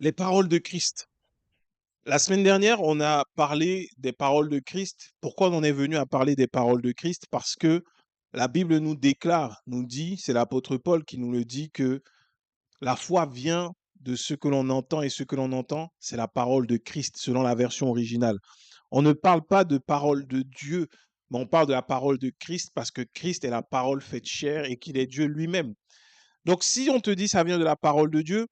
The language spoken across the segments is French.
Les paroles de Christ. La semaine dernière, on a parlé des paroles de Christ. Pourquoi on en est venu à parler des paroles de Christ? Parce que la Bible nous déclare, nous dit, c'est l'apôtre Paul qui nous le dit, que la foi vient de ce que l'on entend et ce que l'on entend, c'est la parole de Christ, selon la version originale. On ne parle pas de parole de Dieu, mais on parle de la parole de Christ parce que Christ est la parole faite chair et qu'il est Dieu lui-même. Donc si on te dit ça vient de la parole de Dieu,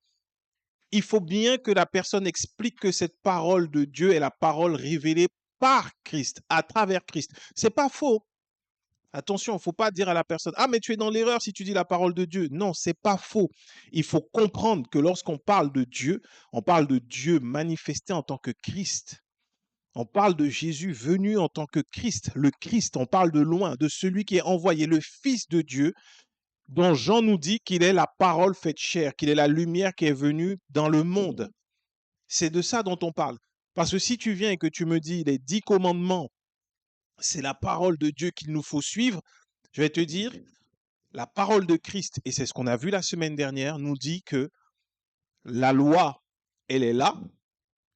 il faut bien que la personne explique que cette parole de Dieu est la parole révélée par Christ, à travers Christ. C'est pas faux. Attention, il ne faut pas dire à la personne, ah, mais tu es dans l'erreur si tu dis la parole de Dieu. Non, c'est pas faux. Il faut comprendre que lorsqu'on parle de Dieu, on parle de Dieu manifesté en tant que Christ. On parle de Jésus venu en tant que Christ, le Christ. On parle de loin, de celui qui est envoyé, le Fils de Dieu, dont Jean nous dit qu'il est la parole faite chair, qu'il est la lumière qui est venue dans le monde. C'est de ça dont on parle. Parce que si tu viens et que tu me dis les 10 commandements, c'est la parole de Dieu qu'il nous faut suivre, je vais te dire, la parole de Christ, et c'est ce qu'on a vu la semaine dernière, nous dit que la loi, elle est là,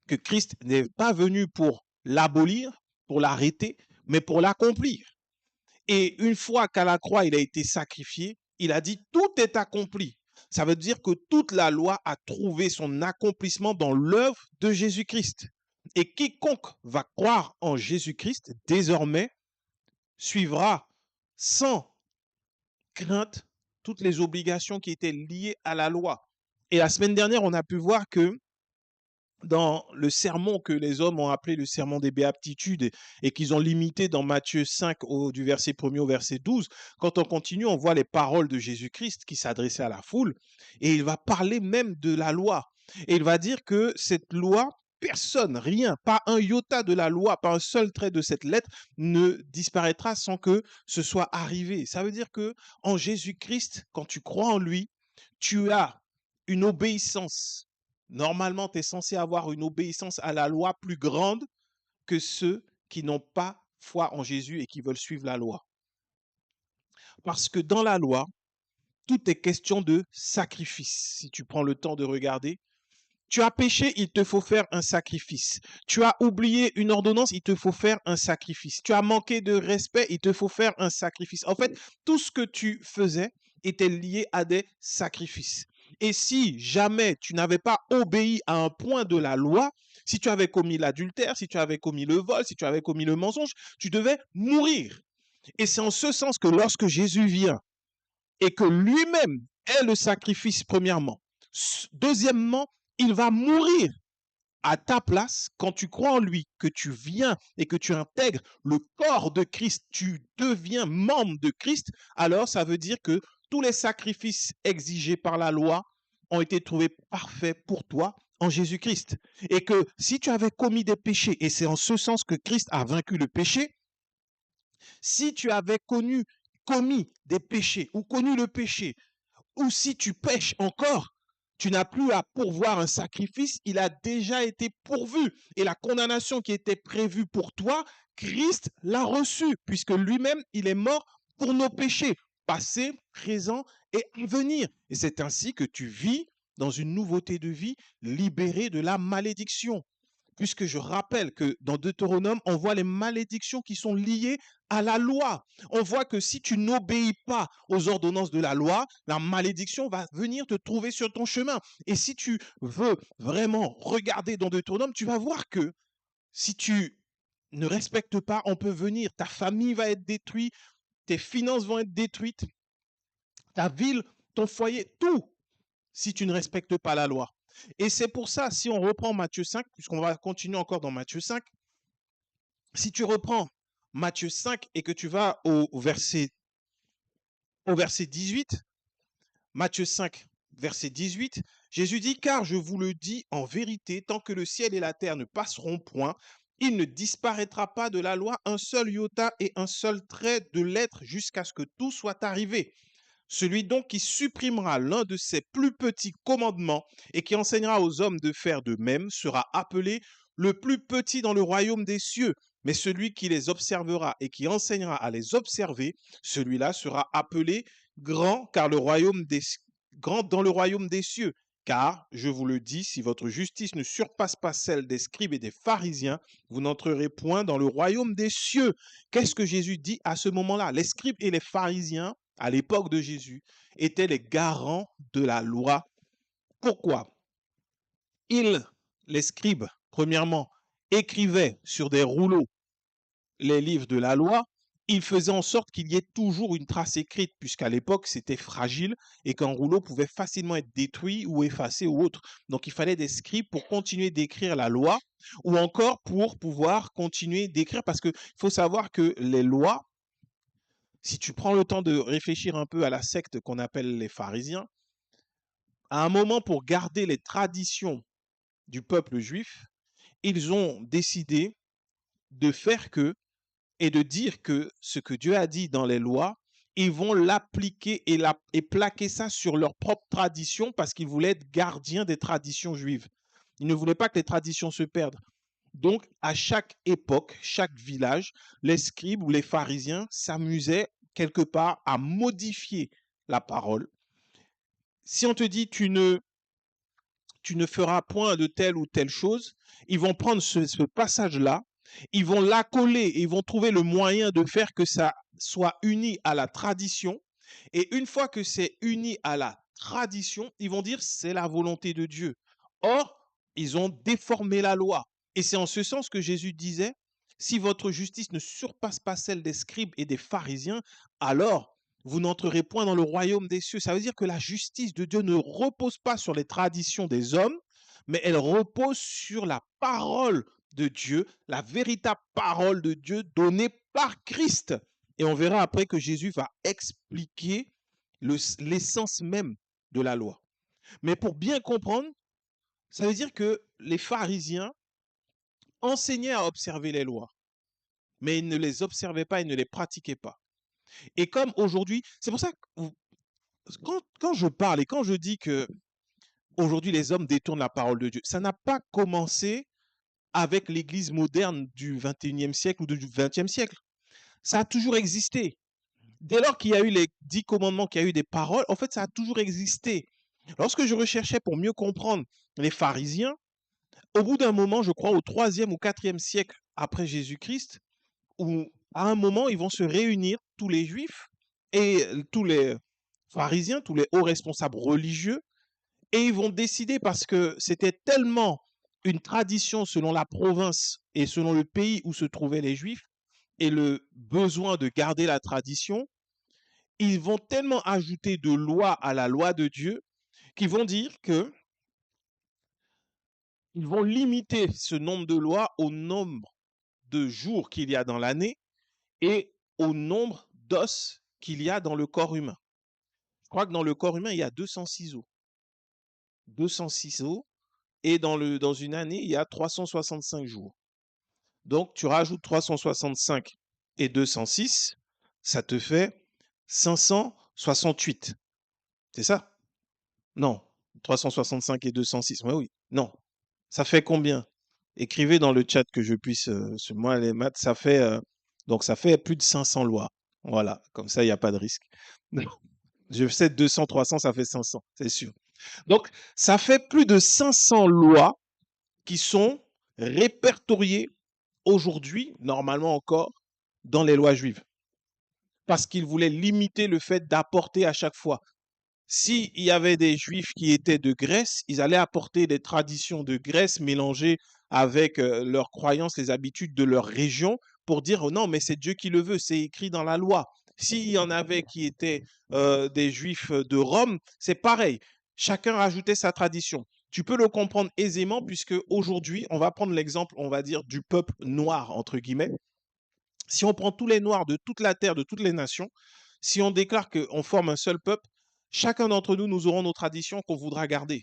que Christ n'est pas venu pour l'abolir, pour l'arrêter, mais pour l'accomplir. Et une fois qu'à la croix, il a été sacrifié, il a dit, tout est accompli. Ça veut dire que toute la loi a trouvé son accomplissement dans l'œuvre de Jésus-Christ. Et quiconque va croire en Jésus-Christ, désormais, suivra sans crainte toutes les obligations qui étaient liées à la loi. Et la semaine dernière, on a pu voir que dans le sermon que les hommes ont appelé le sermon des béatitudes et qu'ils ont limité dans Matthieu 5 du verset 1er au verset 12, quand on continue, on voit les paroles de Jésus-Christ qui s'adressaient à la foule et il va parler même de la loi. Et il va dire que cette loi, personne, rien, pas un iota de la loi, pas un seul trait de cette lettre ne disparaîtra sans que ce soit arrivé. Ça veut dire que en Jésus-Christ, quand tu crois en lui, tu as une obéissance. Normalement, tu es censé avoir une obéissance à la loi plus grande que ceux qui n'ont pas foi en Jésus et qui veulent suivre la loi. Parce que dans la loi, tout est question de sacrifice. Si tu prends le temps de regarder, tu as péché, il te faut faire un sacrifice. Tu as oublié une ordonnance, il te faut faire un sacrifice. Tu as manqué de respect, il te faut faire un sacrifice. En fait, tout ce que tu faisais était lié à des sacrifices. Et si jamais tu n'avais pas obéi à un point de la loi, si tu avais commis l'adultère, si tu avais commis le vol, si tu avais commis le mensonge, tu devais mourir. Et c'est en ce sens que lorsque Jésus vient et que lui-même est le sacrifice, premièrement, deuxièmement, il va mourir à ta place quand tu crois en lui, que tu viens et que tu intègres le corps de Christ, tu deviens membre de Christ, alors ça veut dire que tous les sacrifices exigés par la loi ont été trouvés parfaits pour toi en Jésus-Christ. Et que si tu avais commis des péchés, et c'est en ce sens que Christ a vaincu le péché, si tu avais commis des péchés ou connu le péché, ou si tu pèches encore, tu n'as plus à pourvoir un sacrifice, il a déjà été pourvu. Et la condamnation qui était prévue pour toi, Christ l'a reçue, puisque lui-même, il est mort pour nos péchés, passés, présents et à venir. Et c'est ainsi que tu vis dans une nouveauté de vie, libéré de la malédiction. Puisque je rappelle que dans Deutéronome, on voit les malédictions qui sont liées à la loi. On voit que si tu n'obéis pas aux ordonnances de la loi, la malédiction va venir te trouver sur ton chemin. Et si tu veux vraiment regarder dans Deutéronome, tu vas voir que si tu ne respectes pas, on peut venir, ta famille va être détruite, tes finances vont être détruites, ta ville, ton foyer, tout, si tu ne respectes pas la loi. Et c'est pour ça, si on reprend Matthieu 5, puisqu'on va continuer encore dans Matthieu 5, si tu reprends Matthieu 5 et que tu vas au verset 18, Matthieu 5, verset 18, Jésus dit, car je vous le dis en vérité, tant que le ciel et la terre ne passeront point, il ne disparaîtra pas de la loi un seul iota et un seul trait de lettre jusqu'à ce que tout soit arrivé. Celui donc qui supprimera l'un de ses plus petits commandements et qui enseignera aux hommes de faire de même sera appelé le plus petit dans le royaume des cieux. Mais celui qui les observera et qui enseignera à les observer, celui-là sera appelé grand, car le royaume des grand dans le royaume des cieux. Car, je vous le dis, si votre justice ne surpasse pas celle des scribes et des pharisiens, vous n'entrerez point dans le royaume des cieux. Qu'est-ce que Jésus dit à ce moment-là? Les scribes et les pharisiens, à l'époque de Jésus, étaient les garants de la loi. Pourquoi? Les scribes, premièrement, écrivaient sur des rouleaux les livres de la loi. Ils faisaient en sorte qu'il y ait toujours une trace écrite, puisqu'à l'époque, c'était fragile et qu'un rouleau pouvait facilement être détruit ou effacé ou autre. Donc, il fallait des scribes pour continuer d'écrire la loi ou encore pour pouvoir continuer d'écrire, parce qu'il faut savoir que les lois, si tu prends le temps de réfléchir un peu à la secte qu'on appelle les pharisiens, à un moment, pour garder les traditions du peuple juif, ils ont décidé de faire que et de dire que ce que Dieu a dit dans les lois, ils vont l'appliquer et plaquer ça sur leur propre tradition parce qu'ils voulaient être gardiens des traditions juives. Ils ne voulaient pas que les traditions se perdent. Donc, à chaque époque, chaque village, les scribes ou les pharisiens s'amusaient quelque part à modifier la parole. Si on te dit tu ne feras point de telle ou telle chose, ils vont prendre ce passage-là, ils vont l'accoler et ils vont trouver le moyen de faire que ça soit uni à la tradition. Et une fois que c'est uni à la tradition, ils vont dire c'est la volonté de Dieu. Or, ils ont déformé la loi. Et c'est en ce sens que Jésus disait, si votre justice ne surpasse pas celle des scribes et des pharisiens, alors vous n'entrerez point dans le royaume des cieux. Ça veut dire que la justice de Dieu ne repose pas sur les traditions des hommes, mais elle repose sur la parole de Dieu, la véritable parole de Dieu donnée par Christ. Et on verra après que Jésus va expliquer l'essence même de la loi. Mais pour bien comprendre, ça veut dire que les pharisiens enseignaient à observer les lois, mais ils ne les observaient pas, ils ne les pratiquaient pas. Et comme aujourd'hui, c'est pour ça que quand je parle et quand je dis que aujourd'hui les hommes détournent la parole de Dieu, ça n'a pas commencé avec l'Église moderne du 21e siècle ou du 20e siècle. Ça a toujours existé. Dès lors qu'il y a eu les 10 commandements, qu'il y a eu des paroles, en fait, ça a toujours existé. Lorsque je recherchais pour mieux comprendre les pharisiens, au bout d'un moment, je crois au 3e ou 4e siècle après Jésus-Christ, où à un moment, ils vont se réunir, tous les juifs et tous les pharisiens, tous les hauts responsables religieux, et ils vont décider, parce que c'était tellement une tradition selon la province et selon le pays où se trouvaient les juifs, et le besoin de garder la tradition, ils vont tellement ajouter de loi à la loi de Dieu qu'ils vont dire que ils vont limiter ce nombre de lois au nombre de jours qu'il y a dans l'année et au nombre d'os qu'il y a dans le corps humain. Je crois que dans le corps humain, il y a 206 os. 206 os. Et dans une année, il y a 365 jours. Donc, tu rajoutes 365 et 206, ça te fait 568. C'est ça? Non. 365 et 206. Oui, oui. Non. Ça fait combien? Écrivez dans le chat que je puisse, moi, les maths, donc ça fait plus de 500 lois. Voilà. Comme ça, il n'y a pas de risque. Je sais 200, 300, ça fait 500, c'est sûr. Donc, ça fait plus de 500 lois qui sont répertoriées aujourd'hui, normalement encore, dans les lois juives. Parce qu'ils voulaient limiter le fait d'apporter à chaque fois. S'il y avait des juifs qui étaient de Grèce, ils allaient apporter des traditions de Grèce mélangées avec leurs croyances, les habitudes de leur région pour dire oh non, mais c'est Dieu qui le veut, c'est écrit dans la loi. S'il y en avait qui étaient des juifs de Rome, c'est pareil. Chacun rajoutait sa tradition. Tu peux le comprendre aisément puisque aujourd'hui, on va prendre l'exemple, on va dire, du peuple noir, entre guillemets. Si on prend tous les noirs de toute la terre, de toutes les nations, si on déclare qu'on forme un seul peuple, chacun d'entre nous, nous aurons nos traditions qu'on voudra garder.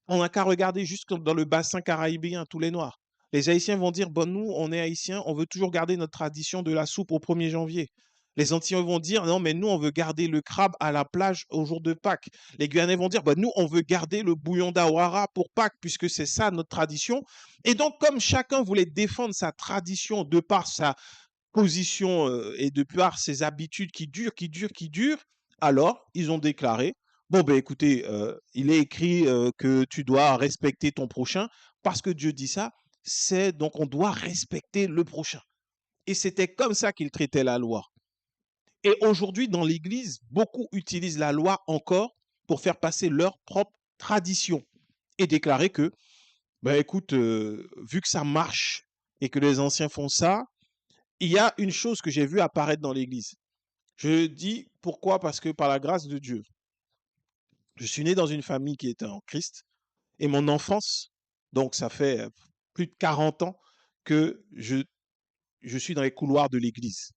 On n'a qu'à regarder juste dans le bassin caraïbéen, tous les noirs. Les Haïtiens vont dire, bon, nous, on est Haïtiens, on veut toujours garder notre tradition de la soupe au 1er janvier. Les Antillais vont dire, non, mais nous, on veut garder le crabe à la plage au jour de Pâques. Les Guyanais vont dire, bah, nous, on veut garder le bouillon d'Awara pour Pâques, puisque c'est ça notre tradition. Et donc, comme chacun voulait défendre sa tradition de par sa position et de par ses habitudes qui durent, alors ils ont déclaré, Bon, ben écoutez, il est écrit que tu dois respecter ton prochain. Parce que Dieu dit ça, c'est donc on doit respecter le prochain. Et c'était comme ça qu'il traitait la loi. Et aujourd'hui, dans l'Église, beaucoup utilisent la loi encore pour faire passer leur propre tradition et déclarer que, ben écoute, vu que ça marche et que les anciens font ça, il y a une chose que j'ai vue apparaître dans l'Église. Je dis pourquoi? Parce que par la grâce de Dieu, je suis né dans une famille qui était en Christ et mon enfance, donc ça fait plus de 40 ans que je suis dans les couloirs de l'Église.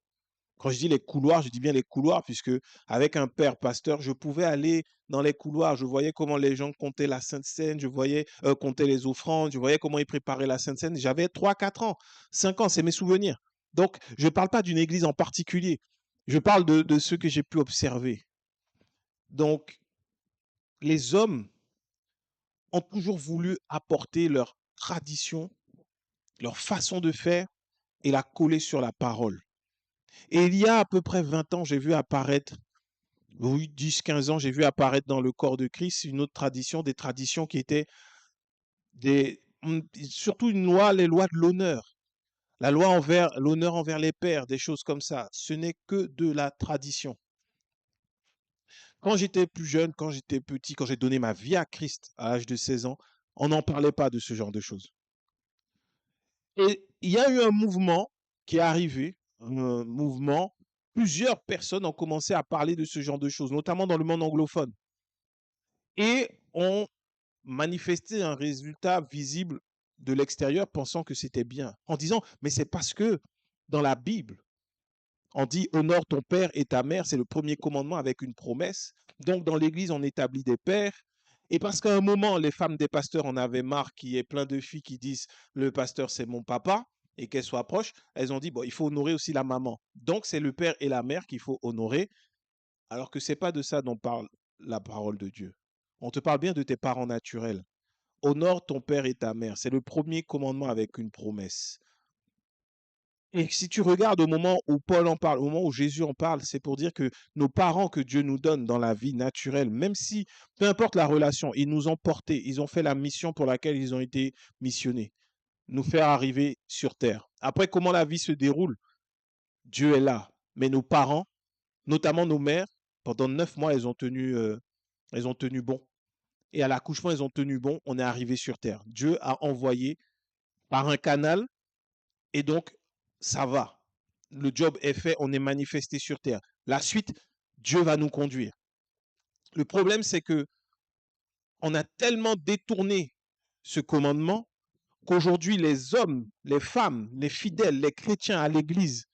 Quand je dis les couloirs, je dis bien les couloirs, puisque avec un père pasteur, je pouvais aller dans les couloirs. Je voyais comment les gens comptaient la Sainte Seine, je voyais compter les offrandes, je voyais comment ils préparaient la Sainte Seine. J'avais 3, 4 ans, 5 ans, c'est mes souvenirs. Donc, je ne parle pas d'une église en particulier. Je parle de ce que j'ai pu observer. Donc, les hommes ont toujours voulu apporter leur tradition, leur façon de faire et la coller sur la parole. Et il y a à peu près 20 ans, j'ai vu apparaître, oui, 10, 15 ans, j'ai vu apparaître dans le corps de Christ une autre tradition, des traditions qui étaient surtout une loi, les lois de l'honneur. La loi envers l'honneur envers les pères, des choses comme ça. Ce n'est que de la tradition. Quand j'étais plus jeune, quand j'étais petit, quand j'ai donné ma vie à Christ à l'âge de 16 ans, on n'en parlait pas de ce genre de choses. Et il y a eu un mouvement qui est arrivé, un mouvement, plusieurs personnes ont commencé à parler de ce genre de choses, notamment dans le monde anglophone, et ont manifesté un résultat visible de l'extérieur pensant que c'était bien, en disant, mais c'est parce que dans la Bible, on dit honore ton père et ta mère, c'est le premier commandement avec une promesse. Donc dans l'église, on établit des pères. Et parce qu'à un moment, les femmes des pasteurs en avaient marre qu'il y ait plein de filles qui disent le pasteur c'est mon papa et qu'elles soient proches, elles ont dit bon, il faut honorer aussi la maman. Donc c'est le père et la mère qu'il faut honorer, alors que c'est pas de ça dont parle la parole de Dieu. On te parle bien de tes parents naturels. Honore ton père et ta mère. C'est le premier commandement avec une promesse. Et si tu regardes au moment où Paul en parle, au moment où Jésus en parle, c'est pour dire que nos parents que Dieu nous donne dans la vie naturelle, même si, peu importe la relation, ils nous ont portés, ils ont fait la mission pour laquelle ils ont été missionnés, nous faire arriver sur terre. Après, comment la vie se déroule, Dieu est là. Mais nos parents, notamment nos mères, pendant 9 mois, elles ont tenu bon. Et à l'accouchement, elles ont tenu bon, on est arrivé sur terre. Dieu a envoyé par un canal. Et donc, ça va. Le job est fait, on est manifesté sur terre. La suite, Dieu va nous conduire. Le problème, c'est que on a tellement détourné ce commandement qu'aujourd'hui, les hommes, les femmes, les fidèles, les chrétiens à l'église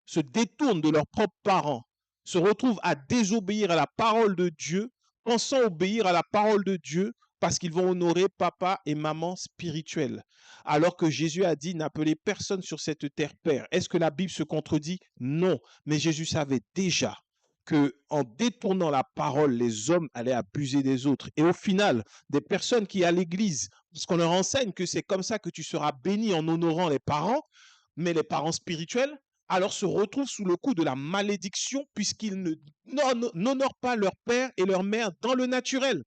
se détournent de leurs propres parents, se retrouvent à désobéir à la parole de Dieu, pensant obéir à la parole de Dieu parce qu'ils vont honorer papa et maman spirituels. Alors que Jésus a dit n'appelez personne sur cette terre père. Est-ce que la Bible se contredit? Non. Mais Jésus savait déjà que en détournant la parole, les hommes allaient abuser des autres. Et au final, des personnes qui à l'église, parce qu'on leur enseigne que c'est comme ça que tu seras béni en honorant les parents, mais les parents spirituels, alors se retrouvent sous le coup de la malédiction puisqu'ils n'honorent pas leur père et leur mère dans le naturel.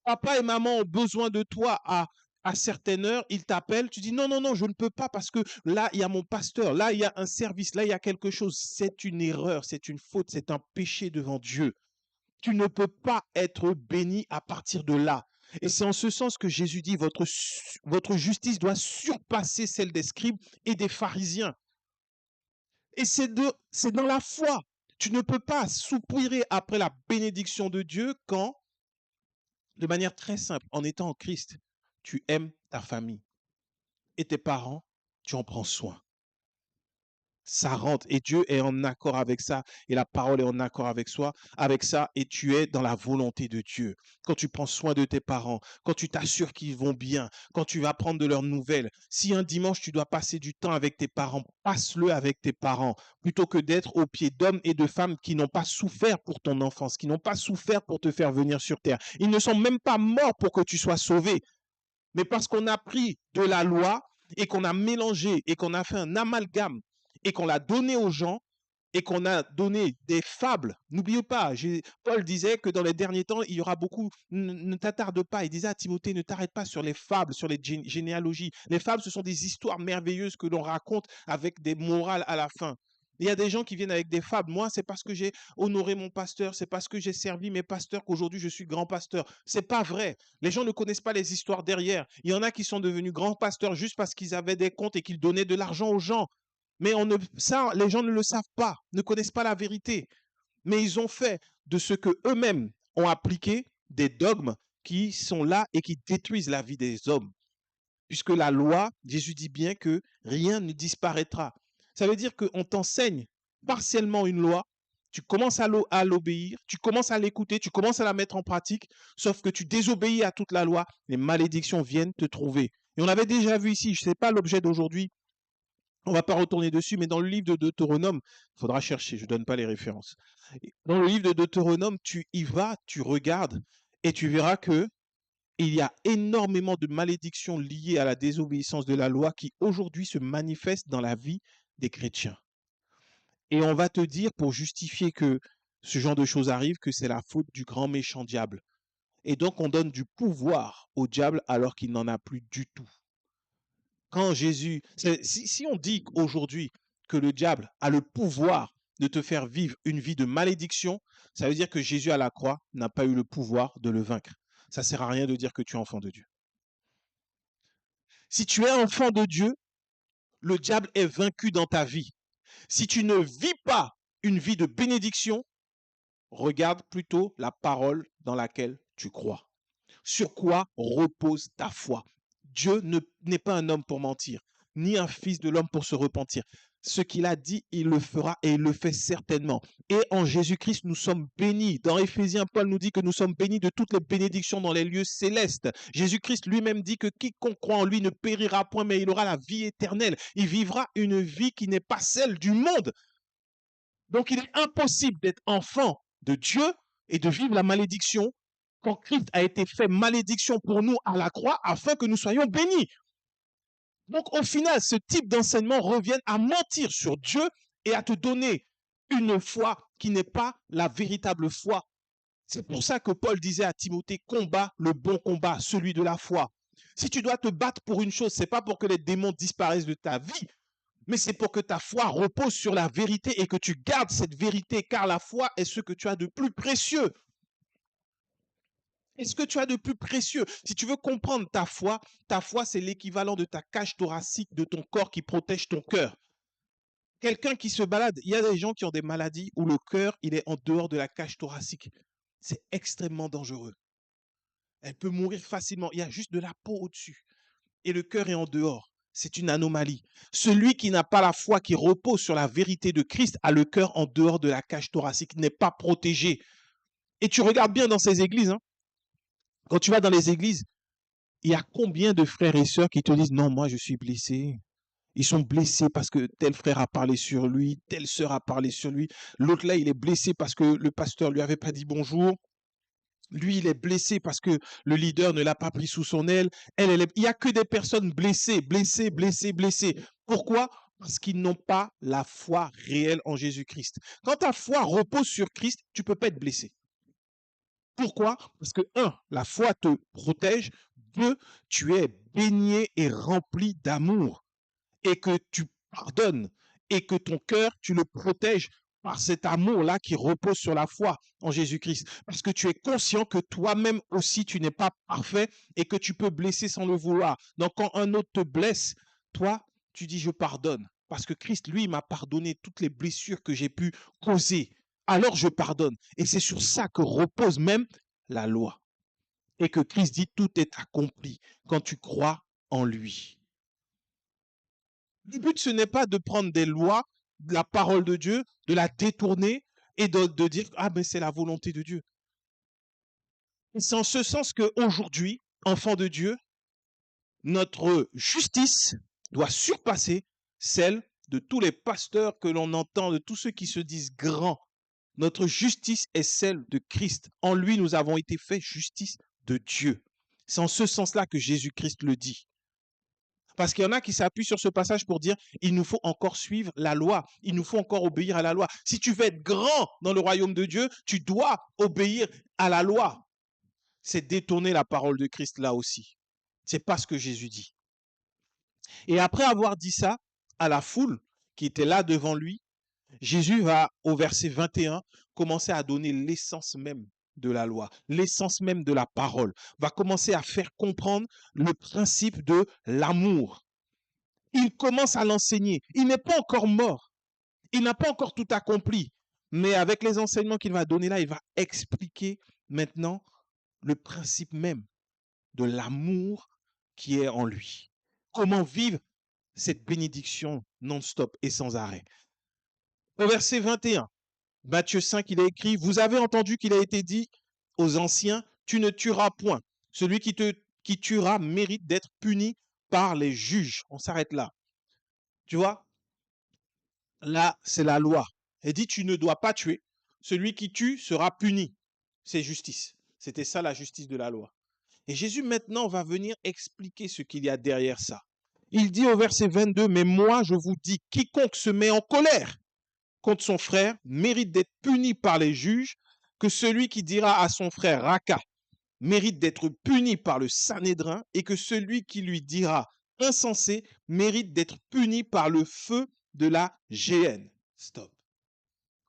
Papa et maman ont besoin de toi à certaines heures, ils t'appellent, tu dis non, non, non, je ne peux pas parce que là, il y a mon pasteur, là, il y a un service, là, il y a quelque chose. C'est une erreur, c'est une faute, c'est un péché devant Dieu. Tu ne peux pas être béni à partir de là. Et c'est en ce sens que Jésus dit, votre justice doit surpasser celle des scribes et des pharisiens. Et c'est dans la foi. Tu ne peux pas soupirer après la bénédiction de Dieu quand, de manière très simple, en étant en Christ, tu aimes ta famille et tes parents, tu en prends soin. Ça rentre et Dieu est en accord avec ça et la parole est en accord avec soi, avec ça et tu es dans la volonté de Dieu. Quand tu prends soin de tes parents, quand tu t'assures qu'ils vont bien, quand tu vas prendre de leurs nouvelles, si un dimanche tu dois passer du temps avec tes parents, passe-le avec tes parents plutôt que d'être aux pieds d'hommes et de femmes qui n'ont pas souffert pour ton enfance, qui n'ont pas souffert pour te faire venir sur terre. Ils ne sont même pas morts pour que tu sois sauvé, mais parce qu'on a pris de la loi et qu'on a mélangé et qu'on a fait un amalgame et qu'on l'a donné aux gens, et qu'on a donné des fables. N'oubliez pas, Paul disait que dans les derniers temps, il y aura beaucoup. Ne t'attarde pas. Il disait à Timothée, ne t'arrête pas sur les fables, sur les généalogies. Les fables, ce sont des histoires merveilleuses que l'on raconte avec des morales à la fin. Il y a des gens qui viennent avec des fables. Moi, c'est parce que j'ai honoré mon pasteur, c'est parce que j'ai servi mes pasteurs qu'aujourd'hui je suis grand pasteur. C'est pas vrai. Les gens ne connaissent pas les histoires derrière. Il y en a qui sont devenus grands pasteurs juste parce qu'ils avaient des comptes et qu'ils donnaient de l'argent aux gens. Mais ça, les gens ne le savent pas, ne connaissent pas la vérité. Mais ils ont fait de ce que eux-mêmes ont appliqué des dogmes qui sont là et qui détruisent la vie des hommes. Puisque la loi, Jésus dit bien que rien ne disparaîtra. Ça veut dire qu'on t'enseigne partiellement une loi, tu commences à l'obéir, tu commences à l'écouter, tu commences à la mettre en pratique, sauf que tu désobéis à toute la loi, les malédictions viennent te trouver. Et on avait déjà vu ici, je ne sais pas l'objet d'aujourd'hui, on ne va pas retourner dessus, mais dans le livre de Deutéronome, il faudra chercher, je ne donne pas les références. Dans le livre de Deutéronome, tu y vas, tu regardes, et tu verras que il y a énormément de malédictions liées à la désobéissance de la loi qui aujourd'hui se manifestent dans la vie des chrétiens. Et on va te dire, pour justifier que ce genre de choses arrive, que c'est la faute du grand méchant diable. Et donc on donne du pouvoir au diable alors qu'il n'en a plus du tout. Quand Jésus, si on dit aujourd'hui que le diable a le pouvoir de te faire vivre une vie de malédiction, ça veut dire que Jésus à la croix n'a pas eu le pouvoir de le vaincre. Ça ne sert à rien de dire que tu es enfant de Dieu. Si tu es enfant de Dieu, le diable est vaincu dans ta vie. Si tu ne vis pas une vie de bénédiction, regarde plutôt la parole dans laquelle tu crois. Sur quoi repose ta foi? Dieu n'est pas un homme pour mentir, ni un fils de l'homme pour se repentir. Ce qu'il a dit, il le fera et il le fait certainement. Et en Jésus-Christ, nous sommes bénis. Dans Éphésiens, Paul nous dit que nous sommes bénis de toutes les bénédictions dans les lieux célestes. Jésus-Christ lui-même dit que quiconque croit en lui ne périra point, mais il aura la vie éternelle. Il vivra une vie qui n'est pas celle du monde. Donc il est impossible d'être enfant de Dieu et de vivre la malédiction quand Christ a été fait malédiction pour nous à la croix afin que nous soyons bénis. Donc au final, ce type d'enseignement revient à mentir sur Dieu et à te donner une foi qui n'est pas la véritable foi. C'est pour ça que Paul disait à Timothée, combat le bon combat, celui de la foi. Si tu dois te battre pour une chose, ce n'est pas pour que les démons disparaissent de ta vie, mais c'est pour que ta foi repose sur la vérité et que tu gardes cette vérité, car la foi est ce que tu as de plus précieux. Est-ce que tu as de plus précieux? Si tu veux comprendre ta foi, c'est l'équivalent de ta cage thoracique, de ton corps qui protège ton cœur. Quelqu'un qui se balade, il y a des gens qui ont des maladies où le cœur, il est en dehors de la cage thoracique. C'est extrêmement dangereux. Elle peut mourir facilement. Il y a juste de la peau au-dessus. Et le cœur est en dehors. C'est une anomalie. Celui qui n'a pas la foi, qui repose sur la vérité de Christ, a le cœur en dehors de la cage thoracique, n'est pas protégé. Et tu regardes bien dans ces églises, hein, quand tu vas dans les églises, il y a combien de frères et sœurs qui te disent non, moi je suis blessé. Ils sont blessés parce que tel frère a parlé sur lui, telle sœur a parlé sur lui. L'autre là, il est blessé parce que le pasteur lui avait pas dit bonjour. Lui, il est blessé parce que le leader ne l'a pas pris sous son aile. Il n'y a que des personnes blessées, blessées, blessées, blessées. Pourquoi? Parce qu'ils n'ont pas la foi réelle en Jésus-Christ. Quand ta foi repose sur Christ, tu ne peux pas être blessé. Pourquoi? Parce que, un, la foi te protège. Deux, tu es baigné et rempli d'amour et que tu pardonnes et que ton cœur, tu le protèges par cet amour-là qui repose sur la foi en Jésus-Christ. Parce que tu es conscient que toi-même aussi, tu n'es pas parfait et que tu peux blesser sans le vouloir. Donc, quand un autre te blesse, toi, tu dis je pardonne. Parce que Christ, lui, m'a pardonné toutes les blessures que j'ai pu causer. Alors je pardonne. Et c'est sur ça que repose même la loi. Et que Christ dit tout est accompli quand tu crois en lui. Le but, ce n'est pas de prendre des lois, de la parole de Dieu, de la détourner et de dire ah ben c'est la volonté de Dieu. C'est en ce sens qu'aujourd'hui, enfants de Dieu, notre justice doit surpasser celle de tous les pasteurs que l'on entend, de tous ceux qui se disent grands. Notre justice est celle de Christ. En lui, nous avons été faits justice de Dieu. C'est en ce sens-là que Jésus-Christ le dit. Parce qu'il y en a qui s'appuient sur ce passage pour dire, il nous faut encore suivre la loi, il nous faut encore obéir à la loi. Si tu veux être grand dans le royaume de Dieu, tu dois obéir à la loi. C'est détourner la parole de Christ là aussi. C'est pas ce que Jésus dit. Et après avoir dit ça à la foule qui était là devant lui, Jésus va, au verset 21, commencer à donner l'essence même de la loi, l'essence même de la parole, va commencer à faire comprendre le principe de l'amour. Il commence à l'enseigner. Il n'est pas encore mort. Il n'a pas encore tout accompli. Mais avec les enseignements qu'il va donner là, il va expliquer maintenant le principe même de l'amour qui est en lui. Comment vivre cette bénédiction non-stop et sans arrêt. Au verset 21, Matthieu 5, il est écrit, vous avez entendu qu'il a été dit aux anciens, tu ne tueras point. Celui qui tuera mérite d'être puni par les juges. On s'arrête là. Tu vois, là, c'est la loi. Elle dit, tu ne dois pas tuer. Celui qui tue sera puni. C'est justice. C'était ça la justice de la loi. Et Jésus maintenant va venir expliquer ce qu'il y a derrière ça. Il dit au verset 22, mais moi je vous dis, quiconque se met en colère contre son frère mérite d'être puni par les juges, que celui qui dira à son frère Raka mérite d'être puni par le Sanhédrin, et que celui qui lui dira insensé mérite d'être puni par le feu de la géhenne. Stop.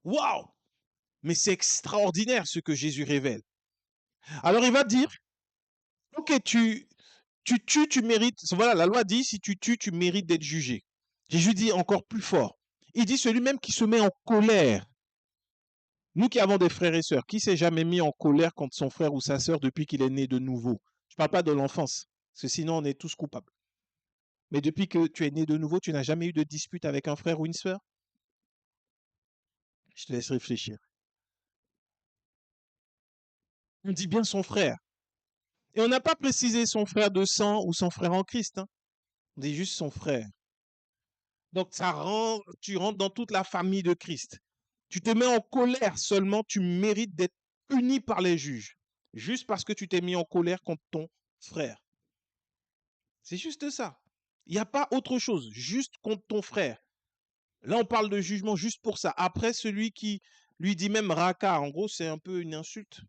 Waouh! Mais c'est extraordinaire ce que Jésus révèle. Alors il va dire, ok, tu tues, tu mérites. Voilà, la loi dit, si tu tues, tu mérites d'être jugé. Jésus dit encore plus fort. Il dit, celui-même qui se met en colère. Nous qui avons des frères et sœurs, qui s'est jamais mis en colère contre son frère ou sa sœur depuis qu'il est né de nouveau? Je ne parle pas de l'enfance, parce que sinon on est tous coupables. Mais depuis que tu es né de nouveau, tu n'as jamais eu de dispute avec un frère ou une sœur? Je te laisse réfléchir. On dit bien son frère. Et on n'a pas précisé son frère de sang ou son frère en Christ. Hein. On dit juste son frère. Donc tu rentres dans toute la famille de Christ. Tu te mets en colère seulement, tu mérites d'être puni par les juges. Juste parce que tu t'es mis en colère contre ton frère. C'est juste ça. Il n'y a pas autre chose, juste contre ton frère. Là, on parle de jugement juste pour ça. Après, celui qui lui dit même Raka, en gros, c'est un peu une insulte.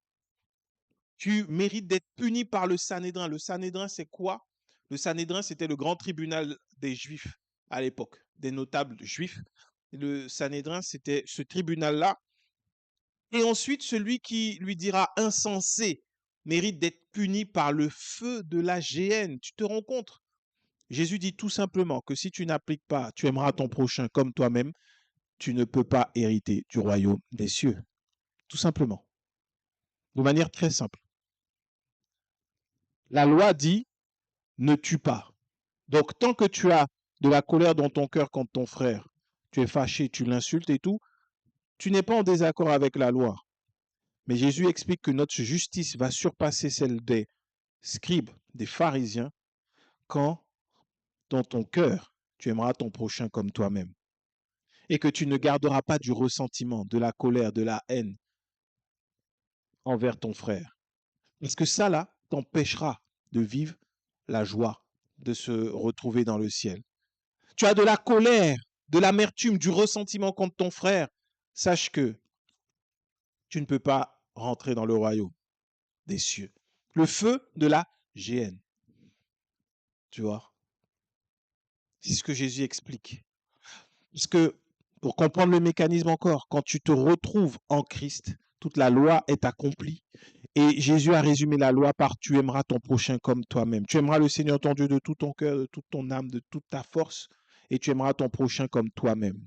Tu mérites d'être puni par le Sanhédrin. Le Sanhédrin, c'est quoi? Le Sanhédrin, c'était le grand tribunal des Juifs à l'époque, des notables juifs. Le Sanhédrin, c'était ce tribunal-là. Et ensuite, celui qui lui dira insensé mérite d'être puni par le feu de la géhenne. Tu te rends compte? Jésus dit tout simplement que si tu n'appliques pas, tu aimeras ton prochain comme toi-même, tu ne peux pas hériter du royaume des cieux. Tout simplement. De manière très simple. La loi dit, ne tue pas. Donc, tant que tu as de la colère dans ton cœur contre ton frère, tu es fâché, tu l'insultes et tout, tu n'es pas en désaccord avec la loi. Mais Jésus explique que notre justice va surpasser celle des scribes, des pharisiens, quand dans ton cœur, tu aimeras ton prochain comme toi-même. Et que tu ne garderas pas du ressentiment, de la colère, de la haine envers ton frère. Parce que ça, là, t'empêchera de vivre la joie de se retrouver dans le ciel. Tu as de la colère, de l'amertume, du ressentiment contre ton frère. Sache que tu ne peux pas rentrer dans le royaume des cieux. Le feu de la géhenne. Tu vois? C'est ce que Jésus explique. Parce que, pour comprendre le mécanisme encore, quand tu te retrouves en Christ, toute la loi est accomplie. Et Jésus a résumé la loi par tu aimeras ton prochain comme toi-même. Tu aimeras le Seigneur ton Dieu de tout ton cœur, de toute ton âme, de toute ta force. Et tu aimeras ton prochain comme toi-même.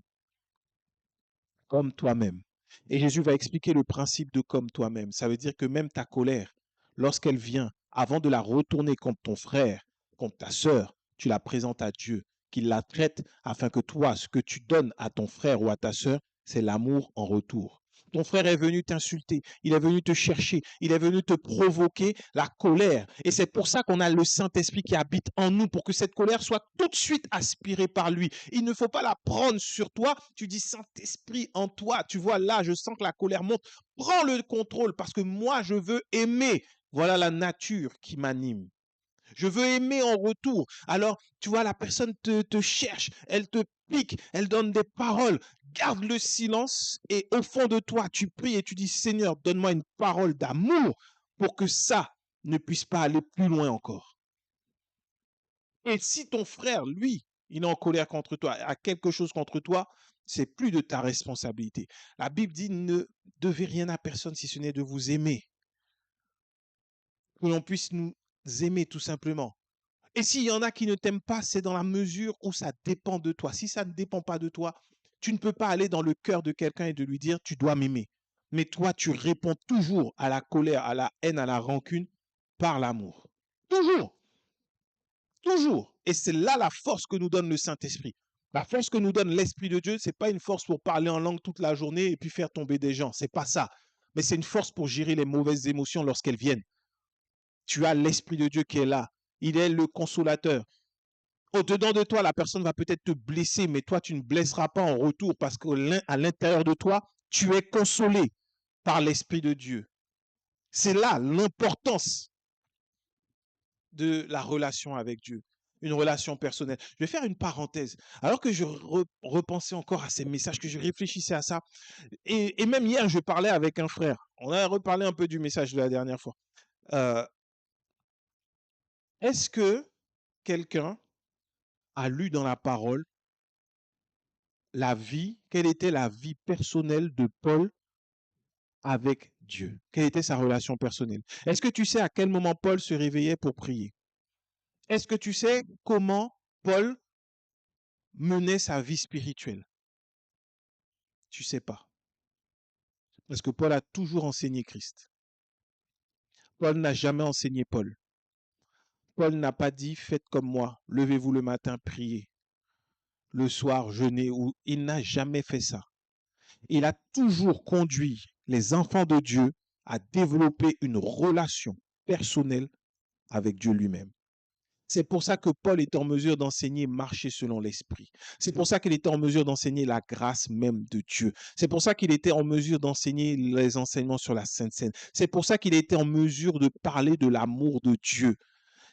Comme toi-même. Et Jésus va expliquer le principe de comme toi-même. Ça veut dire que même ta colère, lorsqu'elle vient, avant de la retourner contre ton frère, contre ta sœur, tu la présentes à Dieu, qu'il la traite afin que toi, ce que tu donnes à ton frère ou à ta sœur, c'est l'amour en retour. Ton frère est venu t'insulter, il est venu te chercher, il est venu te provoquer la colère. Et c'est pour ça qu'on a le Saint-Esprit qui habite en nous, pour que cette colère soit tout de suite aspirée par lui. Il ne faut pas la prendre sur toi. Tu dis Saint-Esprit en toi. Tu vois, là, je sens que la colère monte. Prends le contrôle parce que moi, je veux aimer. Voilà la nature qui m'anime. Je veux aimer en retour. Alors, tu vois, la personne te cherche, elle te pique, elle donne des paroles. Garde le silence et au fond de toi, tu pries et tu dis, Seigneur, donne-moi une parole d'amour pour que ça ne puisse pas aller plus loin encore. Et si ton frère, lui, il est en colère contre toi, a quelque chose contre toi, c'est plus de ta responsabilité. La Bible dit, ne devez rien à personne si ce n'est de vous aimer. Que l'on puisse nous aimer tout simplement. Et s'il y en a qui ne t'aiment pas, c'est dans la mesure où ça dépend de toi. Si ça ne dépend pas de toi, tu ne peux pas aller dans le cœur de quelqu'un et de lui dire, tu dois m'aimer. Mais toi, tu réponds toujours à la colère, à la haine, à la rancune par l'amour. Toujours. Toujours. Et c'est là la force que nous donne le Saint-Esprit. La force que nous donne l'Esprit de Dieu, ce n'est pas une force pour parler en langue toute la journée et puis faire tomber des gens. Ce n'est pas ça. Mais c'est une force pour gérer les mauvaises émotions lorsqu'elles viennent. Tu as l'Esprit de Dieu qui est là. Il est le consolateur. Au-dedans de toi, la personne va peut-être te blesser, mais toi, tu ne blesseras pas en retour parce qu'à l'intérieur de toi, tu es consolé par l'Esprit de Dieu. C'est là l'importance de la relation avec Dieu, une relation personnelle. Je vais faire une parenthèse. Alors que je repensais encore à ces messages, que je réfléchissais à ça, et même hier, je parlais avec un frère. On a reparlé un peu du message de la dernière fois. Est-ce que quelqu'un a lu dans la parole quelle était la vie personnelle de Paul avec Dieu? Quelle était sa relation personnelle? Est-ce que tu sais à quel moment Paul se réveillait pour prier? Est-ce que tu sais comment Paul menait sa vie spirituelle? Tu sais pas. Parce que Paul a toujours enseigné Christ. Paul n'a jamais enseigné Paul. Paul n'a pas dit, faites comme moi, levez-vous le matin, priez. Le soir, jeûnez. Il n'a jamais fait ça. Il a toujours conduit les enfants de Dieu à développer une relation personnelle avec Dieu lui-même. C'est pour ça que Paul est en mesure d'enseigner marcher selon l'esprit. C'est pour ça qu'il était en mesure d'enseigner la grâce même de Dieu. C'est pour ça qu'il était en mesure d'enseigner les enseignements sur la Sainte Seine. C'est pour ça qu'il était en mesure de parler de l'amour de Dieu.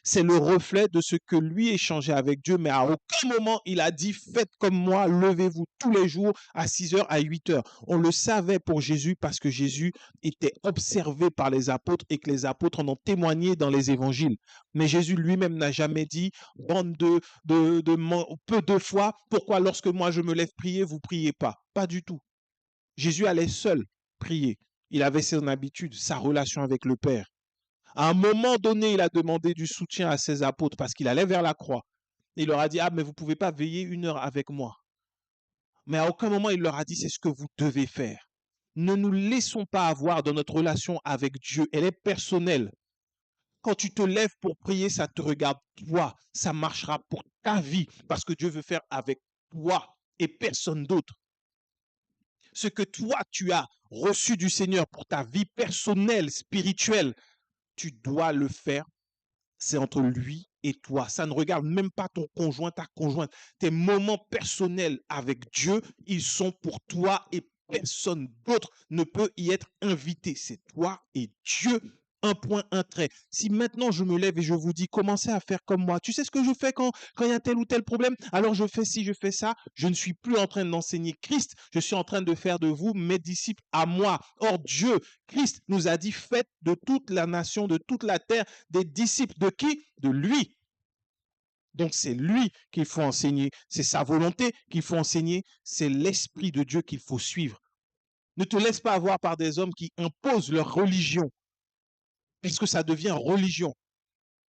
C'est le reflet de ce que lui échangeait avec Dieu, mais à aucun moment il a dit faites comme moi, levez-vous tous les jours à 6h, à 8h. On le savait pour Jésus parce que Jésus était observé par les apôtres et que les apôtres en ont témoigné dans les évangiles. Mais Jésus lui-même n'a jamais dit bande peu de foi, pourquoi lorsque moi je me lève prier, vous priez pas? Pas du tout. Jésus allait seul prier. Il avait son habitude, sa relation avec le Père. À un moment donné, il a demandé du soutien à ses apôtres parce qu'il allait vers la croix. Il leur a dit, ah, mais vous ne pouvez pas veiller 1 heure avec moi. Mais à aucun moment, il leur a dit, c'est ce que vous devez faire. Ne nous laissons pas avoir dans notre relation avec Dieu. Elle est personnelle. Quand tu te lèves pour prier, ça te regarde toi. Ça marchera pour ta vie parce que Dieu veut faire avec toi et personne d'autre. Ce que toi, tu as reçu du Seigneur pour ta vie personnelle, spirituelle, tu dois le faire. C'est entre lui et toi. Ça ne regarde même pas ton conjoint, ta conjointe. Tes moments personnels avec Dieu, ils sont pour toi et personne d'autre ne peut y être invité. C'est toi et Dieu. Un point, un trait. Si maintenant je me lève et je vous dis, commencez à faire comme moi. Tu sais ce que je fais quand il y a tel ou tel problème? Alors je fais ci, je fais ça. Je ne suis plus en train d'enseigner Christ. Je suis en train de faire de vous mes disciples à moi. Or Dieu, Christ nous a dit, faites de toute la nation, de toute la terre, des disciples de qui? De lui. Donc c'est lui qu'il faut enseigner. C'est sa volonté qu'il faut enseigner. C'est l'Esprit de Dieu qu'il faut suivre. Ne te laisse pas avoir par des hommes qui imposent leur religion. Parce que ça devient religion.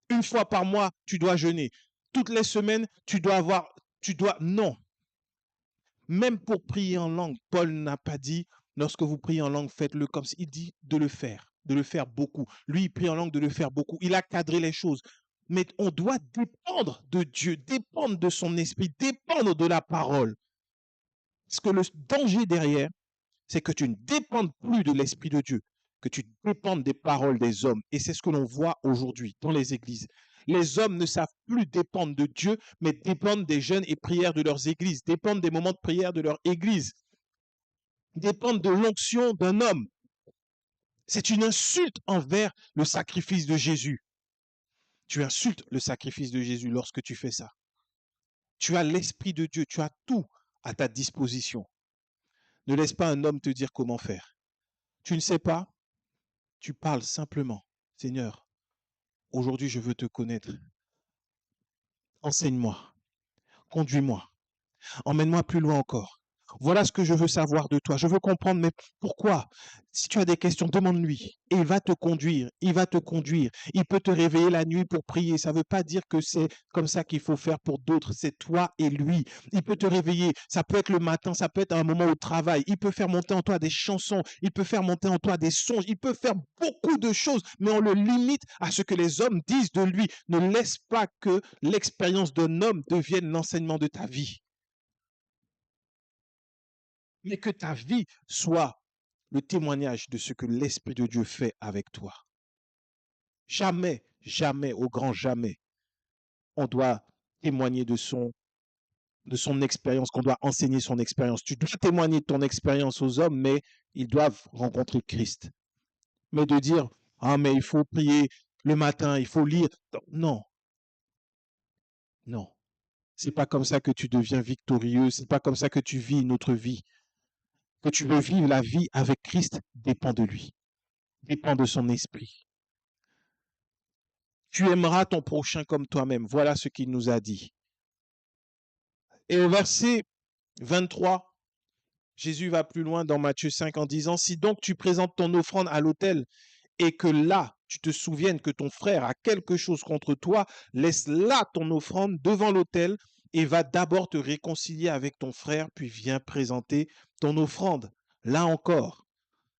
1 fois par mois, tu dois jeûner. Toutes les semaines, non. Même pour prier en langue, Paul n'a pas dit, lorsque vous priez en langue, faites-le comme ça. Il dit de le faire beaucoup. Lui, il prie en langue, de le faire beaucoup. Il a cadré les choses. Mais on doit dépendre de Dieu, dépendre de son esprit, dépendre de la parole. Parce que le danger derrière, c'est que tu ne dépendes plus de l'Esprit de Dieu, que tu dépendes des paroles des hommes. Et c'est ce que l'on voit aujourd'hui dans les églises. Les hommes ne savent plus dépendre de Dieu, mais dépendent des jeûnes et prières de leurs églises, dépendent des moments de prière de leur église, dépendent de l'onction d'un homme. C'est une insulte envers le sacrifice de Jésus. Tu insultes le sacrifice de Jésus lorsque tu fais ça. Tu as l'Esprit de Dieu, tu as tout à ta disposition. Ne laisse pas un homme te dire comment faire. Tu ne sais pas, tu parles simplement. Seigneur, aujourd'hui je veux te connaître. Enseigne-moi, conduis-moi, emmène-moi plus loin encore. Voilà ce que je veux savoir de toi. Je veux comprendre, mais pourquoi? Si tu as des questions, demande-lui. Et il va te conduire. Il va te conduire. Il peut te réveiller la nuit pour prier. Ça ne veut pas dire que c'est comme ça qu'il faut faire pour d'autres. C'est toi et lui. Il peut te réveiller. Ça peut être le matin, ça peut être à un moment au travail. Il peut faire monter en toi des chansons. Il peut faire monter en toi des songes. Il peut faire beaucoup de choses, mais on le limite à ce que les hommes disent de lui. Ne laisse pas que l'expérience d'un homme devienne l'enseignement de ta vie, mais que ta vie soit le témoignage de ce que l'Esprit de Dieu fait avec toi. Jamais, jamais, au grand jamais, on doit témoigner de son expérience, qu'on doit enseigner son expérience. Tu dois témoigner de ton expérience aux hommes, mais ils doivent rencontrer Christ. Mais de dire, ah, mais il faut prier le matin, il faut lire. Non, non. C'est pas comme ça que tu deviens victorieux, c'est pas comme ça que tu vis une autre vie. Que tu veux vivre la vie avec Christ dépend de lui, dépend de son esprit. Tu aimeras ton prochain comme toi-même. Voilà ce qu'il nous a dit. Et au verset 23, Jésus va plus loin dans Matthieu 5 en disant, si donc tu présentes ton offrande à l'autel et que là, tu te souviennes que ton frère a quelque chose contre toi, laisse là ton offrande devant l'autel et va d'abord te réconcilier avec ton frère, puis viens présenter ton offrande. Là encore,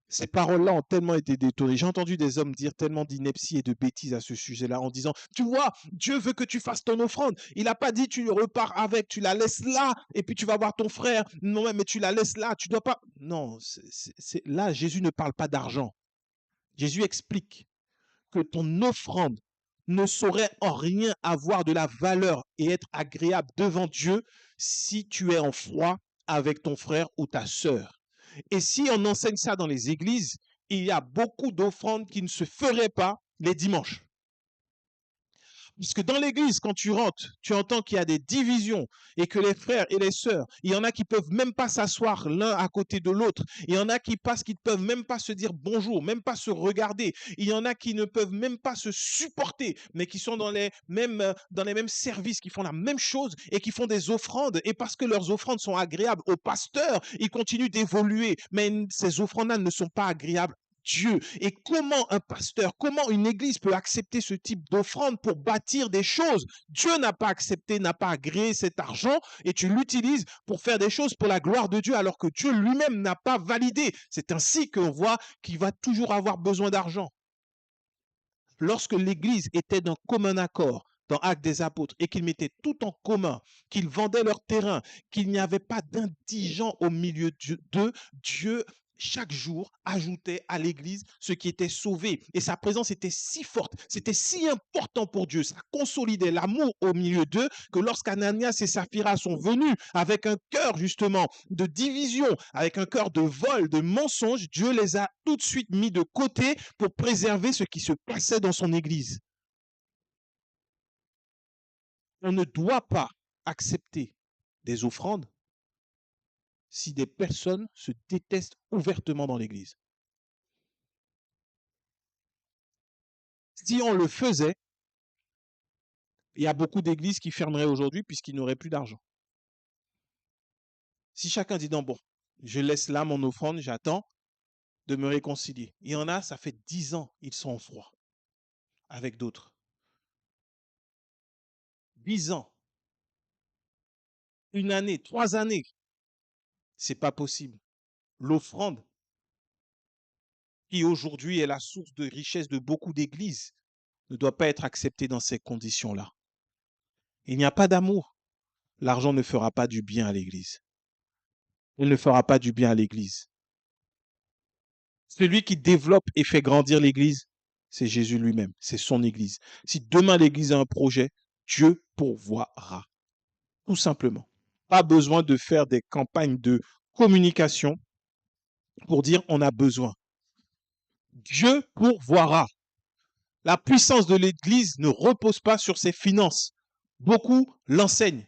ces paroles-là ont tellement été détournées. J'ai entendu des hommes dire tellement d'inepties et de bêtises à ce sujet-là en disant, tu vois, Dieu veut que tu fasses ton offrande. Il n'a pas dit tu repars avec, tu la laisses là et puis tu vas voir ton frère. Non, mais tu la laisses là, tu dois pas. Non, là, Jésus ne parle pas d'argent. Jésus explique que ton offrande ne saurait en rien avoir de la valeur et être agréable devant Dieu si tu es en froid avec ton frère ou ta sœur. Et si on enseigne ça dans les églises, il y a beaucoup d'offrandes qui ne se feraient pas les dimanches. Puisque dans l'église, quand tu rentres, tu entends qu'il y a des divisions et que les frères et les sœurs, il y en a qui peuvent même pas s'asseoir l'un à côté de l'autre. Il y en a qui passent, qui ne peuvent même pas se dire bonjour, même pas se regarder. Il y en a qui ne peuvent même pas se supporter, mais qui sont dans les mêmes services, qui font la même chose et qui font des offrandes. Et parce que leurs offrandes sont agréables aux pasteurs, ils continuent d'évoluer. Mais ces offrandes-là ne sont pas agréables Dieu. Et comment un pasteur, comment une église peut accepter ce type d'offrande pour bâtir des choses? Dieu n'a pas accepté, n'a pas agréé cet argent et tu l'utilises pour faire des choses pour la gloire de Dieu alors que Dieu lui-même n'a pas validé. C'est ainsi qu'on voit qu'il va toujours avoir besoin d'argent. Lorsque l'église était d'un commun accord, dans Actes des Apôtres, et qu'ils mettaient tout en commun, qu'ils vendaient leur terrain, qu'il n'y avait pas d'indigents au milieu d'eux, Dieu chaque jour ajoutait à l'église ce qui était sauvé. Et sa présence était si forte, c'était si important pour Dieu, ça consolidait l'amour au milieu d'eux que lorsqu'Ananias et Saphira sont venus avec un cœur justement de division, avec un cœur de vol, de mensonge, Dieu les a tout de suite mis de côté pour préserver ce qui se passait dans son église. On ne doit pas accepter des offrandes si des personnes se détestent ouvertement dans l'église. Si on le faisait, il y a beaucoup d'églises qui fermeraient aujourd'hui puisqu'ils n'auraient plus d'argent. Si chacun dit non, bon, je laisse là mon offrande, j'attends de me réconcilier. Il y en a, ça fait 10 ans, ils sont en froid avec d'autres. 10 ans, une année, 3 années, c'est pas possible. L'offrande, qui aujourd'hui est la source de richesse de beaucoup d'églises, ne doit pas être acceptée dans ces conditions-là. Il n'y a pas d'amour. L'argent ne fera pas du bien à l'église. Il ne fera pas du bien à l'église. Celui qui développe et fait grandir l'église, c'est Jésus lui-même, c'est son église. Si demain l'église a un projet, Dieu pourvoira. Tout simplement. Pas besoin de faire des campagnes de communication pour dire on a besoin. Dieu pourvoira. La puissance de l'Église ne repose pas sur ses finances. Beaucoup l'enseignent.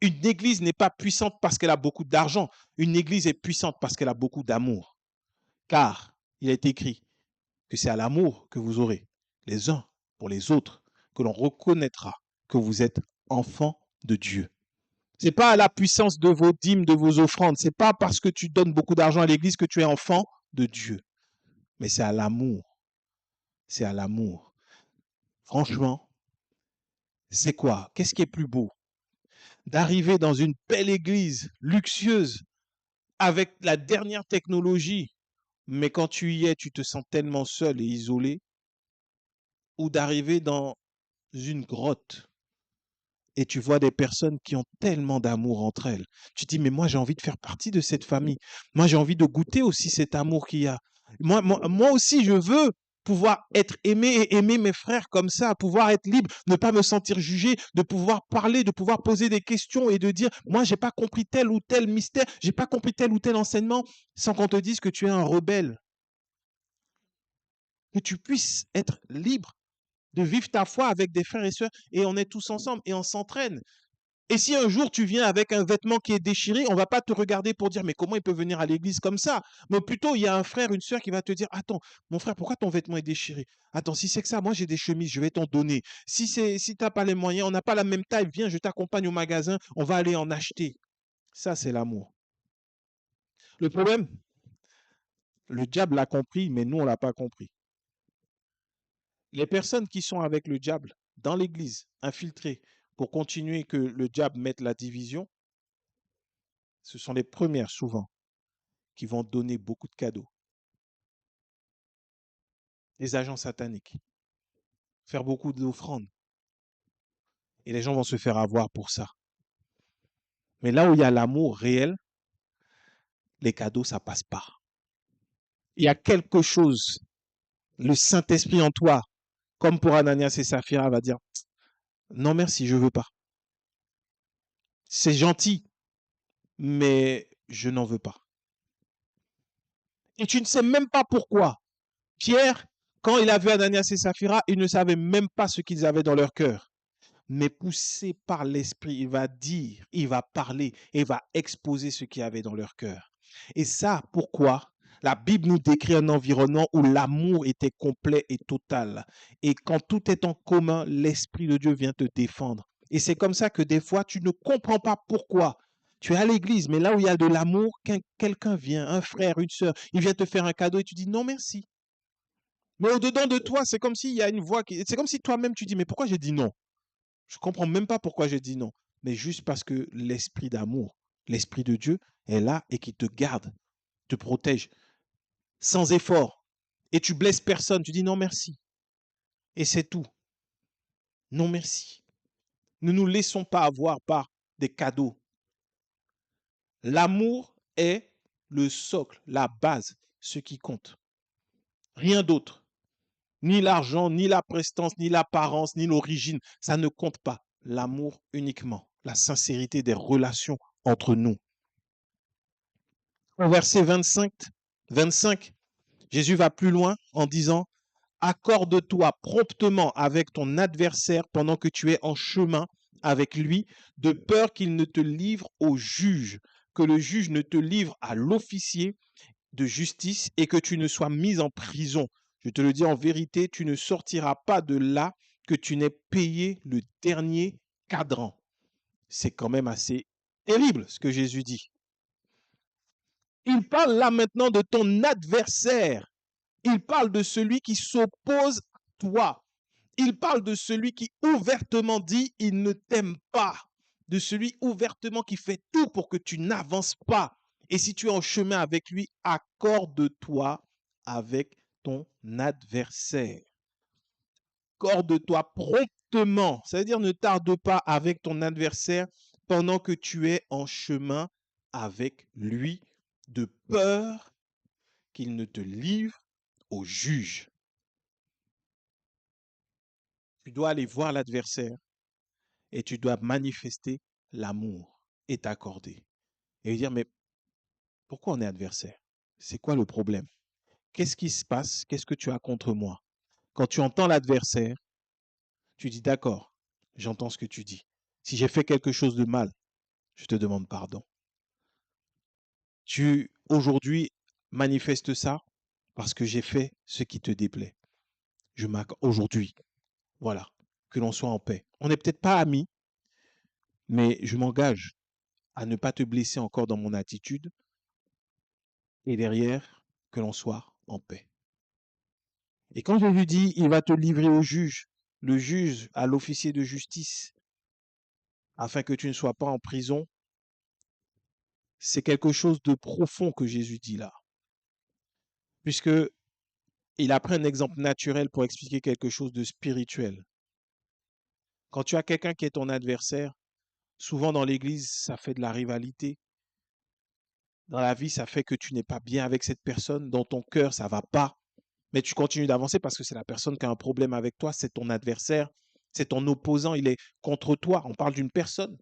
Une Église n'est pas puissante parce qu'elle a beaucoup d'argent. Une Église est puissante parce qu'elle a beaucoup d'amour. Car il est écrit que c'est à l'amour que vous aurez les uns pour les autres que l'on reconnaîtra que vous êtes enfants de Dieu. Ce n'est pas à la puissance de vos dîmes, de vos offrandes. Ce n'est pas parce que tu donnes beaucoup d'argent à l'Église que tu es enfant de Dieu. Mais c'est à l'amour. C'est à l'amour. Franchement, c'est quoi? Qu'est-ce qui est plus beau? D'arriver dans une belle église luxueuse avec la dernière technologie, mais quand tu y es, tu te sens tellement seul et isolé, ou d'arriver dans une grotte et tu vois des personnes qui ont tellement d'amour entre elles. Tu te dis, mais moi j'ai envie de faire partie de cette famille. Moi j'ai envie de goûter aussi cet amour qu'il y a. Moi aussi je veux pouvoir être aimé et aimer mes frères comme ça, pouvoir être libre, ne pas me sentir jugé, de pouvoir parler, de pouvoir poser des questions et de dire, moi j'ai pas compris tel ou tel mystère, j'ai pas compris tel ou tel enseignement, sans qu'on te dise que tu es un rebelle. Que tu puisses être libre de vivre ta foi avec des frères et sœurs et on est tous ensemble et on s'entraîne. Et si un jour tu viens avec un vêtement qui est déchiré, on ne va pas te regarder pour dire mais comment il peut venir à l'église comme ça. Mais plutôt il y a un frère, une sœur qui va te dire attends, mon frère, pourquoi ton vêtement est déchiré? Attends, si c'est que ça, moi j'ai des chemises, je vais t'en donner. Si tu n'as pas les moyens, on n'a pas la même taille, viens, je t'accompagne au magasin, on va aller en acheter. Ça, c'est l'amour. Le problème, le diable l'a compris, mais nous, on ne l'a pas compris. Les personnes qui sont avec le diable dans l'église, infiltrées, pour continuer que le diable mette la division, ce sont les premières souvent qui vont donner beaucoup de cadeaux. Les agents sataniques, faire beaucoup d'offrandes. Et les gens vont se faire avoir pour ça. Mais là où il y a l'amour réel, les cadeaux, ça passe pas. Il y a quelque chose, le Saint-Esprit en toi, comme pour Ananias et Saphira, va dire non merci, je veux pas. C'est gentil, mais je n'en veux pas. Et tu ne sais même pas pourquoi. Pierre, quand il a vu Ananias et Saphira, il ne savait même pas ce qu'ils avaient dans leur cœur. Mais poussé par l'Esprit, il va dire, il va parler, et il va exposer ce qu'il y avait dans leur cœur. Et ça, pourquoi? La Bible nous décrit un environnement où l'amour était complet et total. Et quand tout est en commun, l'Esprit de Dieu vient te défendre. Et c'est comme ça que des fois, tu ne comprends pas pourquoi. Tu es à l'église, mais là où il y a de l'amour, quelqu'un vient, un frère, une sœur, il vient te faire un cadeau et tu dis non merci. Mais au-dedans de toi, c'est comme s'il y a une voix qui... C'est comme si toi-même tu dis mais pourquoi j'ai dit non? Je ne comprends même pas pourquoi j'ai dit non. Mais juste parce que l'esprit d'amour, l'esprit de Dieu est là et qui te garde, te protège sans effort. Et tu blesses personne. Tu dis non merci. Et c'est tout. Non merci. Ne nous laissons pas avoir par des cadeaux. L'amour est le socle, la base, ce qui compte. Rien d'autre. Ni l'argent, ni la prestance, ni l'apparence, ni l'origine. Ça ne compte pas. L'amour uniquement. La sincérité des relations entre nous. Au verset 25, Jésus va plus loin en disant, accorde-toi promptement avec ton adversaire pendant que tu es en chemin avec lui, de peur qu'il ne te livre au juge, que le juge ne te livre à l'officier de justice et que tu ne sois mis en prison. Je te le dis en vérité, tu ne sortiras pas de là que tu n'aies payé le dernier cadran. C'est quand même assez terrible ce que Jésus dit. Il parle là maintenant de ton adversaire. Il parle de celui qui s'oppose à toi. Il parle de celui qui ouvertement dit il ne t'aime pas. De celui ouvertement qui fait tout pour que tu n'avances pas. Et si tu es en chemin avec lui, accorde-toi avec ton adversaire. Accorde-toi promptement. C'est-à-dire ne tarde pas avec ton adversaire pendant que tu es en chemin avec lui, de peur qu'il ne te livre au juge. Tu dois aller voir l'adversaire et tu dois manifester l'amour et t'accorder. Et lui dire, mais pourquoi on est adversaire? C'est quoi le problème? Qu'est-ce qui se passe? Qu'est-ce que tu as contre moi? Quand tu entends l'adversaire, tu dis d'accord, j'entends ce que tu dis. Si j'ai fait quelque chose de mal, je te demande pardon. Tu aujourd'hui manifestes ça parce que j'ai fait ce qui te déplaît. Je m'accorde aujourd'hui. Voilà. Que l'on soit en paix. On n'est peut-être pas amis, mais je m'engage à ne pas te blesser encore dans mon attitude et derrière, que l'on soit en paix. Et quand Jésus dit, il va te livrer au juge, le juge à l'officier de justice, afin que tu ne sois pas en prison, c'est quelque chose de profond que Jésus dit là. Puisque il a pris un exemple naturel pour expliquer quelque chose de spirituel. Quand tu as quelqu'un qui est ton adversaire, souvent dans l'église, ça fait de la rivalité. Dans la vie, ça fait que tu n'es pas bien avec cette personne. Dans ton cœur, ça ne va pas. Mais tu continues d'avancer parce que c'est la personne qui a un problème avec toi, c'est ton adversaire, c'est ton opposant, il est contre toi. On parle d'une personne.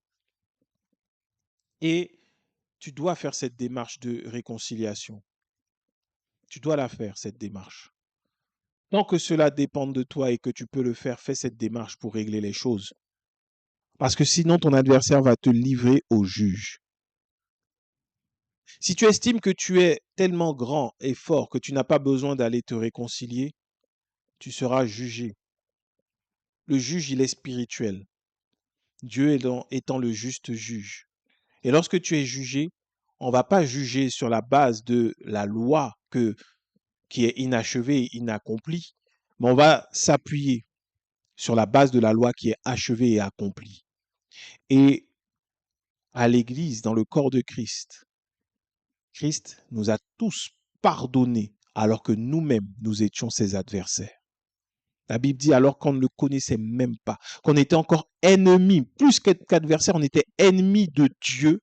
Et tu dois faire cette démarche de réconciliation. Tu dois la faire, cette démarche. Tant que cela dépend de toi et que tu peux le faire, fais cette démarche pour régler les choses. Parce que sinon, ton adversaire va te livrer au juge. Si tu estimes que tu es tellement grand et fort que tu n'as pas besoin d'aller te réconcilier, tu seras jugé. Le juge, il est spirituel. Dieu étant le juste juge. Et lorsque tu es jugé, on ne va pas juger sur la base de la loi qui est inachevée et inaccomplie, mais on va s'appuyer sur la base de la loi qui est achevée et accomplie. Et à l'Église, dans le corps de Christ, Christ nous a tous pardonnés alors que nous-mêmes, nous étions ses adversaires. La Bible dit alors qu'on ne le connaissait même pas, qu'on était encore ennemis, plus qu'adversaires, on était ennemis de Dieu.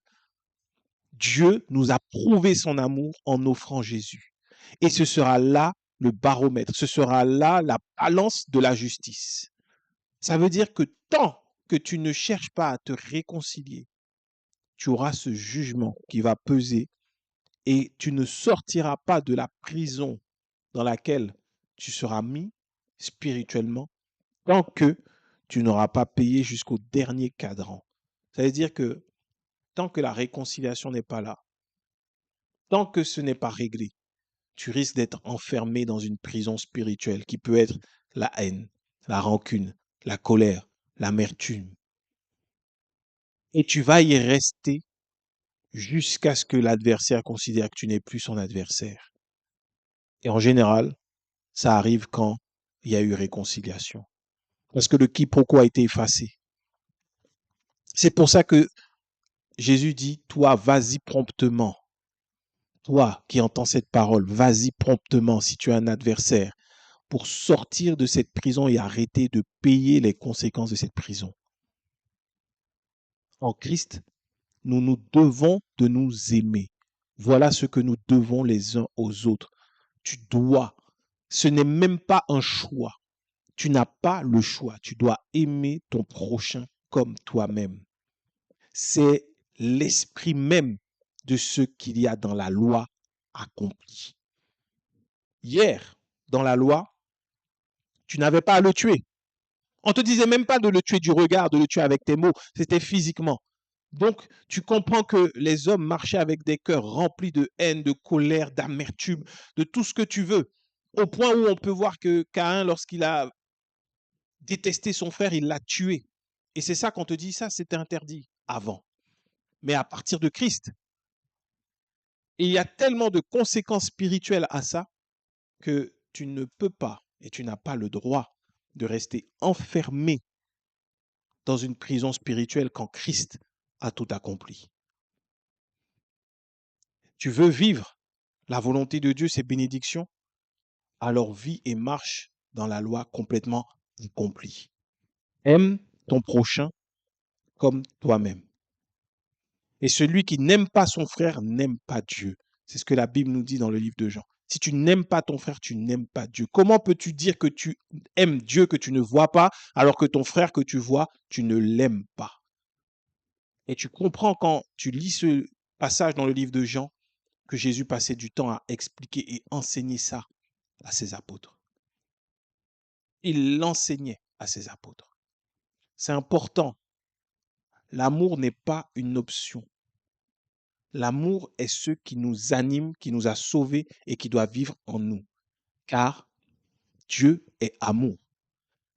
Dieu nous a prouvé son amour en offrant Jésus. Et ce sera là le baromètre, ce sera là la balance de la justice. Ça veut dire que tant que tu ne cherches pas à te réconcilier, tu auras ce jugement qui va peser et tu ne sortiras pas de la prison dans laquelle tu seras mis spirituellement tant que tu n'auras pas payé jusqu'au dernier cadran. Ça veut dire que tant que la réconciliation n'est pas là, tant que ce n'est pas réglé, tu risques d'être enfermé dans une prison spirituelle qui peut être la haine, la rancune, la colère, l'amertume. Et tu vas y rester jusqu'à ce que l'adversaire considère que tu n'es plus son adversaire. Et en général, ça arrive quand il y a eu réconciliation. Parce que le quiproquo a été effacé. C'est pour ça que Jésus dit, toi, vas-y promptement. Toi qui entends cette parole, vas-y promptement si tu as un adversaire pour sortir de cette prison et arrêter de payer les conséquences de cette prison. En Christ, nous nous devons de nous aimer. Voilà ce que nous devons les uns aux autres. Tu dois. Ce n'est même pas un choix. Tu n'as pas le choix. Tu dois aimer ton prochain comme toi-même. C'est l'esprit même de ce qu'il y a dans la loi accompli. Hier, dans la loi, tu n'avais pas à le tuer. On ne te disait même pas de le tuer du regard, de le tuer avec tes mots. C'était physiquement. Donc, tu comprends que les hommes marchaient avec des cœurs remplis de haine, de colère, d'amertume, de tout ce que tu veux. Au point où on peut voir que Caïn, lorsqu'il a détesté son frère, il l'a tué. Et c'est ça qu'on te dit, ça, c'était interdit avant. Mais à partir de Christ, il y a tellement de conséquences spirituelles à ça que tu ne peux pas et tu n'as pas le droit de rester enfermé dans une prison spirituelle quand Christ a tout accompli. Tu veux vivre la volonté de Dieu, ses bénédictions, alors vis et marche dans la loi complètement accomplie. Aime ton prochain comme toi-même. Et celui qui n'aime pas son frère n'aime pas Dieu. C'est ce que la Bible nous dit dans le livre de Jean. Si tu n'aimes pas ton frère, tu n'aimes pas Dieu. Comment peux-tu dire que tu aimes Dieu que tu ne vois pas, alors que ton frère que tu vois, tu ne l'aimes pas? Et tu comprends quand tu lis ce passage dans le livre de Jean que Jésus passait du temps à expliquer et enseigner ça à ses apôtres. il l'enseignait à ses apôtres. C'est important. L'amour n'est pas une option. L'amour est ce qui nous anime, qui nous a sauvés et qui doit vivre en nous. Car Dieu est amour.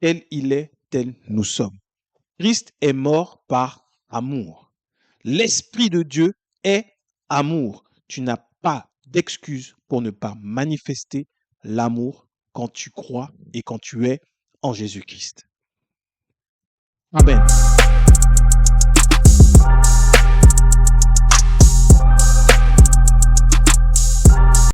Tel il est, tel nous sommes. Christ est mort par amour. L'Esprit de Dieu est amour. Tu n'as pas d'excuse pour ne pas manifester l'amour quand tu crois et quand tu es en Jésus-Christ. Amen.